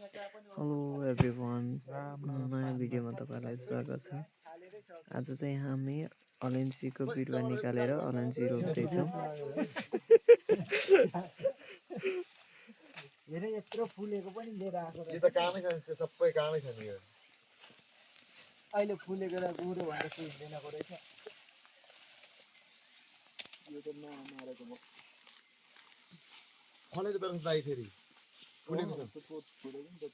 Hello everyone, नयाँ भिडियोमा तपाईँलाई स्वागत छ। आज चाहिँ हामी अलैँचीको बिरुवा निकालेर अलैँची रोप्दैछौँ। हेरे यत्रो फुलेको पनि लिएर आएको यो त कामै छ त्यो सबै कामै छ नि यो अहिले फुलेको र गुरो भनेर सुन्दैनको रहेछ यो त नमारेको म फलेको त दाइ फेरि फुलेको छ फुलेको नि त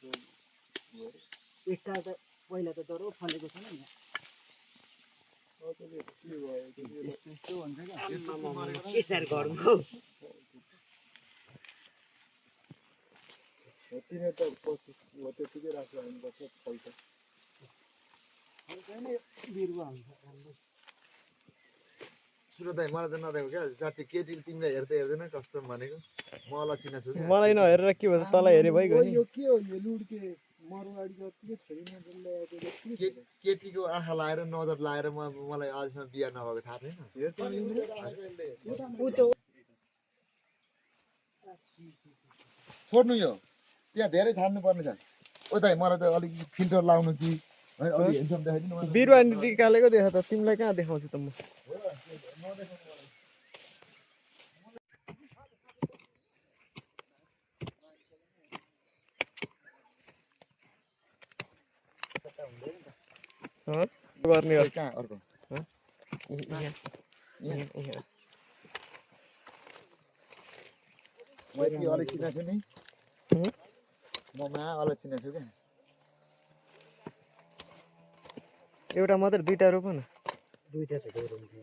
एक साल त पहिला त डरो फलेको छैन नि यस्तो हुन्छ क्या के सार गरौँ हौ तिनीहरू त पछि त्यतिकै राखेर आउनुपर्छ फल्छ बिरुवा हुन्छ राम्रो सुन दाइ मलाई त नदेऊ क्या साँच्चै केटीले तिमीलाई हेर्दै हेर्दैन कसम भनेको म अलक्षिना छु क्या मलाई नहेरेर के भन्छ तँलाई हेरे भइगयो नि यो के हो यो लुड्के मरुवाडी जतिकै छैन केटीको आँखा लाएर नजर लाएर मलाई अझसम्म बिहा नभएको थाहा छैन छोड्नु यो त्यहाँ धेरै छाड्नु पर्ने छ ओ दाइ मलाई त अलिक फिल्टर लाउनु कि है अलि हेन्डसम देखाइदिनु बिरुवा निकालेको देख त तिमीलाई कहाँ देखाउँछु त म गर्ने हो कहाँ अर्को म यति अलक्षिना छु नि म महा अलक्षिना छु क्या एउटा मात्र दुईटा रोप न दुईटा छ धेरै हुन्छ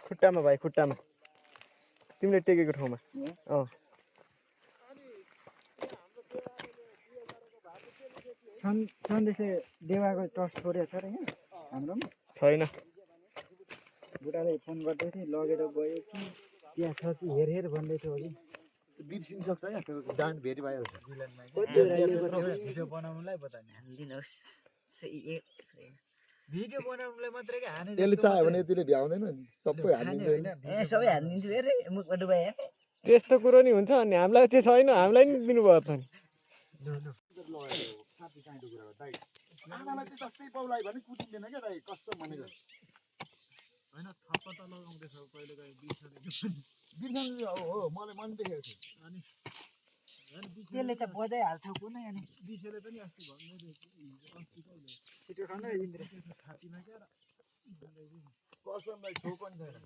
खुट्टामा भाइ खुट्टामा तिमीले टेकेको ठाउँमा अँ सन्देशले देवाको टर्च छोडेको छ र यहाँ हाम्रोमा छैन बुढाले फोन गर्दै थियो लगेर गयो कि त्यहाँ छ कि हेर हेर भन्दै थियो कि बिर्सिनु सक्छ क्या त्यो डान्ट भेटी भइहाल्छ भिडियो बनाउनुलाई बताउने हालिदिनुहोस् भिडियो बनाउनुलाई मात्रै क्या हाने त्यसले चाह्यो भने यतिले भ्याउँदैन नि सबै हालिदिन्छ ए सबै हालिदिन्छु अरे मुखमा डुबाए त्यस्तो कुरो नि हुन्छ अनि हामीलाई चाहिँ छैन हामीलाई नि दिनुभयो त नि आमालाई चाहिँ जस्तै पाउलाई भने कुटिँदैन क्या दाइ कसम भनेको होइन थप्प त लगाउँदैछ कहिले कहिले बिर्सनु हो मलाई मन देखेको छु अनि त्यसले त बजाइहाल्छ कुनै अनि बिसेले पनि अस्ति भन्दै थियो अस्ति कहिले छिटो खान इन्द्र छातीमा क्या कसमलाई छोको नि छैन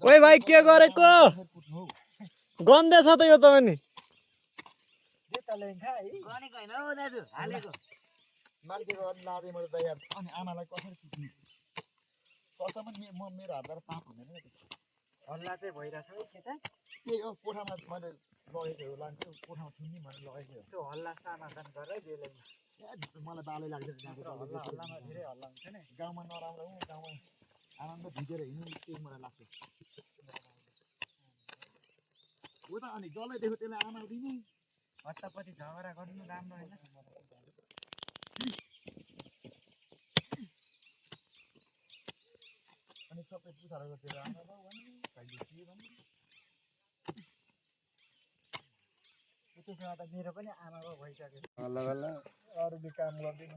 ओइ भाइ के गरेको गन्दै छ त यो त अनि गनेको होइन हौ दाजु हालेको मान्छेको अनि लाँदै मैले दाइ अनि आमालाई कसरी कुट्नु कसम म मेरो हातबाट पाप हुँदैन क्या त्यस्तो हल्ला चाहिँ भइरहेछ है केटा त्यही हो कोठामा मैले लगेको लान्छु कोठामा थुन्ने भनेर लगाएको त्यो हल्ला समाधान गरेर बेलैमा मलाई बालै लाग्दैन हल्लामा धेरै हल्ला हुन्छ नि गाउँमा नराम्रो हो गाउँमा आनन्द भिजेर हिँड्नु त्यही मलाई लाग्छ हो त अनि जसलाई देख्यो त्यसलाई आमा दिने हत्तापट्टि झगडा गर्नु राम्रो होइन अनि सबै पुछाहरू गरेर आमा बाउ भन्ने कहिले के भन्ने त्यसमा त मेरो पनि आमा बाउ भइसक्यो हल्ला हल्ला अरूले काम गर्दैन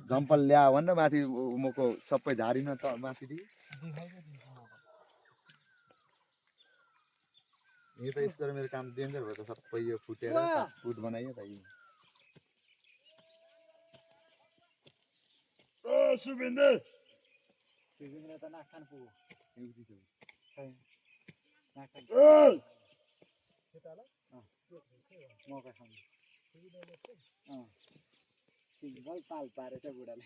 झम्पल ल्या भनेर माथि मको सबै झारिन त माथिदेखि यो त यस्तो मेरो काम डेन्जर भयो त सबै यो फुटेर फुट बनाइयो त यो सुबिन्दर त नाक्खान पुग्यो मौका खानु पाल पारेछ बुढाले